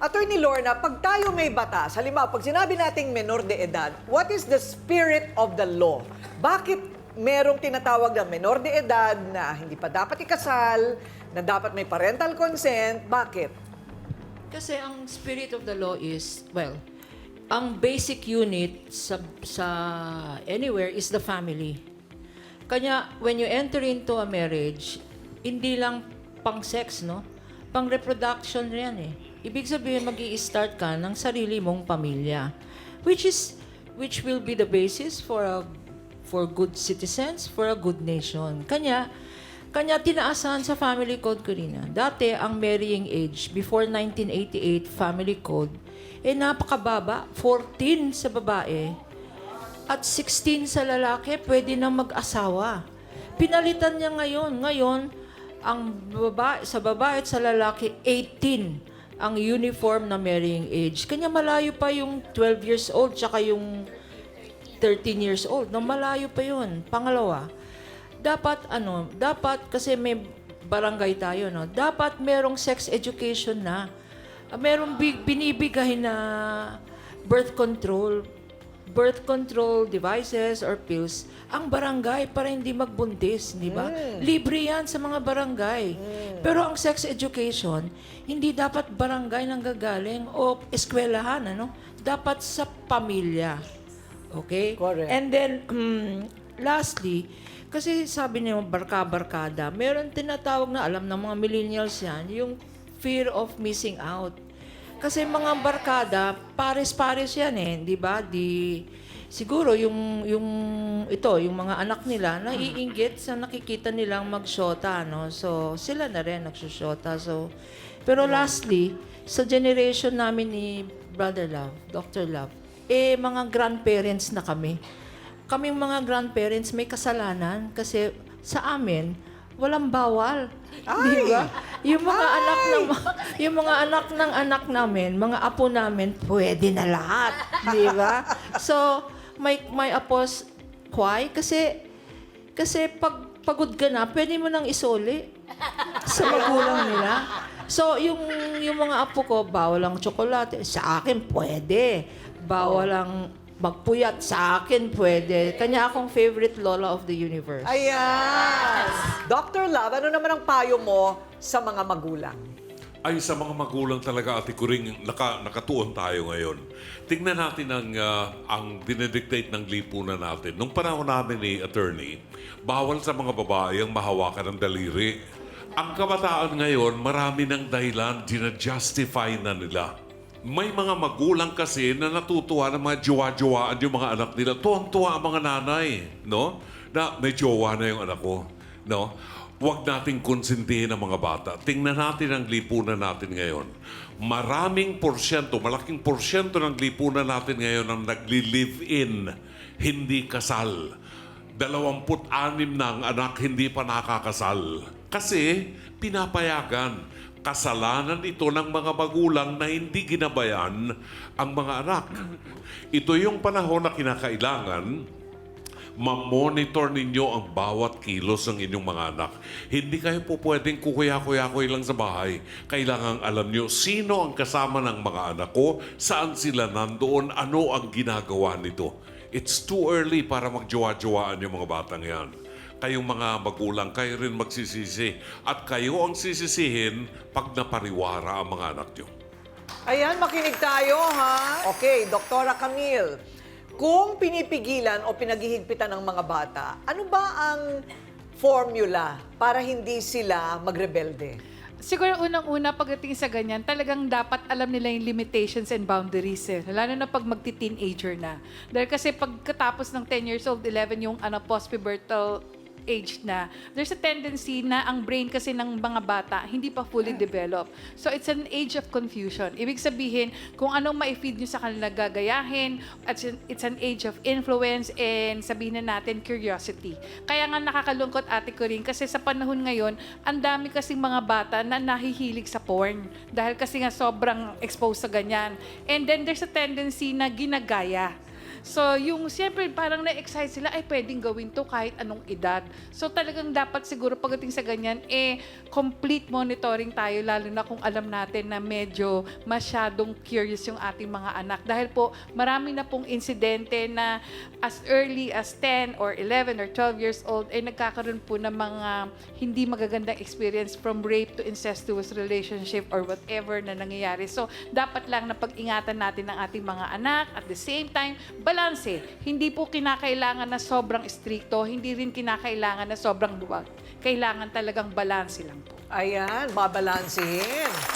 Attorney Lorna, pag tayo may batas, halimbawa, pag sinabi nating menor de edad, what is the spirit of the law? Bakit merong tinatawag na menor de edad na hindi pa dapat ikasal, na dapat may parental consent? Bakit? Kasi ang spirit of the law is, well, ang basic unit sa anywhere is the family. Kanya, when you enter into a marriage, hindi lang pang sex, no? Pang reproduction yan eh. Ibig sabihin, mag-i-start ka ng sarili mong pamilya. Which will be the basis for good citizens, for a good nation. Kanya tinaasan sa family code ko rin. Dati, ang marrying age, before 1988 family code, napakababa. 14 sa babae at 16 sa lalaki, pwede nang mag-asawa. Pinalitan niya ngayon. Ngayon, sa babae at sa lalaki, 18 ang uniform na marrying age. Kanya malayo pa yung 12 years old tsaka yung 13 years old. No, malayo pa yun. Pangalawa, dapat kasi may barangay tayo, no? Dapat merong sex education na. Merong binibigay na birth control devices or pills ang barangay para hindi magbuntis, di ba? Libre yan sa mga barangay. Pero ang sex education, hindi dapat barangay nang gagaling o eskwelahan, ano? Dapat sa pamilya. Okay? Correct. And then, lastly, kasi sabi niyo, barka-barkada, meron tinatawag na, alam ng mga millennials yan, yung fear of missing out. Kasi mga barkada, pares-pares yan eh, di ba? Siguro yung mga anak nila, naiinggit sa nakikita nilang magsyota, no? So, sila na rin nagsusyota. So, pero lastly, sa generation namin ni Brother Love, Dr. Love, mga grandparents na kami. Kaming mga grandparents may kasalanan kasi sa amin, walang bawal. Di ba? Yung mga anak ng anak namin, mga apo namin, pwede na lahat. Di ba? So, may apos, why? Kasi pag pagod ka na, pwede mo nang isoli sa magulang nila. So, yung mga apo ko, bawal ang tsokolate. Sa akin, pwede. Bawal ang magpuyat. Sa akin, pwede. Kanya akong favorite lola of the universe. Ayan! Dr. Love, ano naman ang payo mo sa mga magulang? Ay, sa mga magulang talaga, Ate Kuring, nakatuon tayo ngayon. Tingnan natin ang dinedictate ng lipunan natin. Nung panahon namin ni attorney, bawal sa mga babae ang mahawakan ng daliri. Ang kabataan ngayon, marami ng dahilan, ginajustify na nila. May mga magulang kasi na natutuwa ng mga jowa-jowaan yung mga anak nila. Tuwang-tuwa ang mga nanay, no? Na may jowa na yung anak ko, no? Huwag nating konsintihin ang mga bata. Tingnan natin ang lipunan natin ngayon. Malaking porsyento ng lipunan natin ngayon ang nagli-live-in, hindi kasal. 26 na ang anak hindi pa nakakasal. Kasi pinapayagan. Kasalanan ito ng mga magulang na hindi ginabayan ang mga anak. Ito yung panahon na kinakailangan ma-monitor ninyo ang bawat kilos ng inyong mga anak. Hindi kayo po pwedeng kukuya-kuya-kuya lang sa bahay. Kailangan alam nyo sino ang kasama ng mga anak ko, saan sila nandoon, ano ang ginagawa nito. It's too early para magjowa-jowaan yung mga batang yan. Kayong mga magulang, kayo rin magsisisi. At kayo ang sisisihin pag napariwara ang mga anak nyo. Ayan, makinig tayo, ha? Okay, Doktora Camille. Kung pinipigilan o pinaghihigpitan ng mga bata, ano ba ang formula para hindi sila magrebelde? Siguro unang-una pagdating sa ganyan, talagang dapat alam nila yung limitations and boundaries eh. Lalo na pag magti-teenager na. Dahil kasi pagkatapos ng 10 years old, 11 yung post-pubertal age na, there's a tendency na ang brain kasi ng mga bata hindi pa fully developed. So it's an age of confusion. Ibig sabihin, kung anong ma-feed nyo sa kanila gagayahin, at it's an age of influence and sabihin na natin curiosity. Kaya nga nakakalungkot, Ate Corinne, kasi sa panahon ngayon, ang dami kasing mga bata na nahihilig sa porn. Dahil kasi nga sobrang exposed sa ganyan. And then there's a tendency na ginagaya. So, yung siyempre parang na-excite sila, ay pwedeng gawin to kahit anong edad. So, talagang dapat siguro pagdating sa ganyan, complete monitoring tayo, lalo na kung alam natin na medyo masyadong curious yung ating mga anak. Dahil po, marami na pong insidente na as early as 10 or 11 or 12 years old, nagkakaroon po ng mga hindi magagandang experience from rape to incestuous relationship or whatever na nangyayari. So, dapat lang na pag-ingatan natin ang ating mga anak. At the same time, balanse. Hindi po kinakailangan na sobrang stricto, hindi rin kinakailangan na sobrang luwag. Kailangan talagang balanse lang po. Ayan, babalansin.